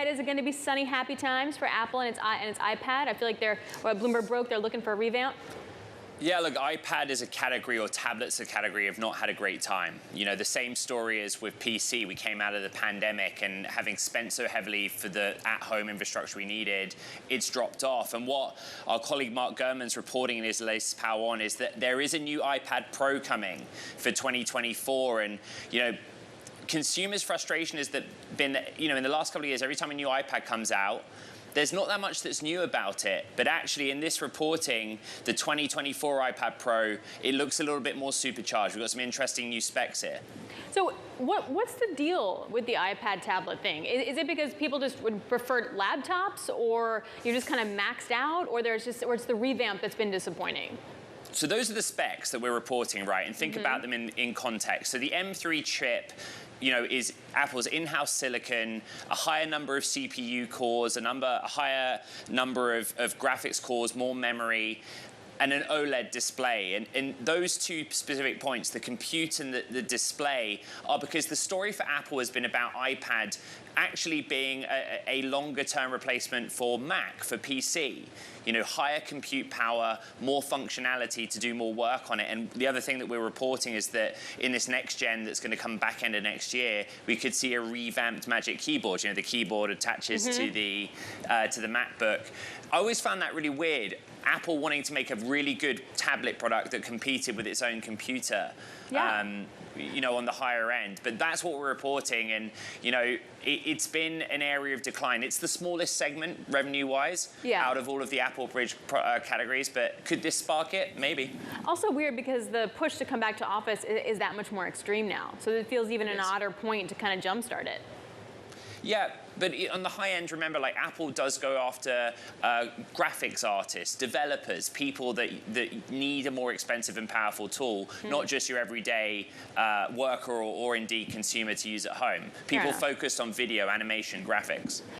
ahead? Is it going to be sunny, happy times for Apple and its iPad? I feel like Bloomberg broke, they're looking for a revamp. Yeah, look, iPad as a category, or tablets as a category, have not had a great time. You know, the same story as with PC. We came out of the pandemic, and having spent so heavily for the at-home infrastructure we needed, it's dropped off. And what our colleague Mark Gurman's reporting in his latest Power On is that there is a new iPad Pro coming for 2024, and, you know, consumers' frustration has been, you know, in the last couple of years, every time a new iPad comes out, there's not that much that's new about it, but actually in this reporting, the 2024 iPad Pro, it looks a little bit more supercharged. We've got some interesting new specs here. So what's the deal with the iPad tablet thing? Is it because people just would prefer laptops, or you're just kind of maxed out, or or it's the revamp that's been disappointing? So those are the specs that we're reporting, right? And think about them in context. So the M3 chip, you know, is Apple's in-house silicon, a higher number of CPU cores, a higher number of graphics cores, more memory, and an OLED display. And those two specific points, the compute and the display, are because the story for Apple has been about iPad actually being a longer-term replacement for Mac, for PC. You know, higher compute power, more functionality to do more work on it. And the other thing that we're reporting is that in this next gen that's going to come back end of next year, we could see a revamped Magic Keyboard. You know, the keyboard attaches to the MacBook. I always found that really weird. Apple wanting to make a really good tablet product that competed with its own computer, you know, on the higher end. But that's what we're reporting, and, you know, it's been an area of decline. It's the smallest segment, revenue-wise, out of all of the Apple Bridge categories, but could this spark it? Maybe. Also weird because the push to come back to Office is that much more extreme now, so it feels even an odder point to kind of jumpstart it. Yeah, but on the high end, remember, like, Apple does go after graphics artists, developers, people that need a more expensive and powerful tool, not just your everyday worker or indeed consumer to use at home. People focused on video, animation, graphics.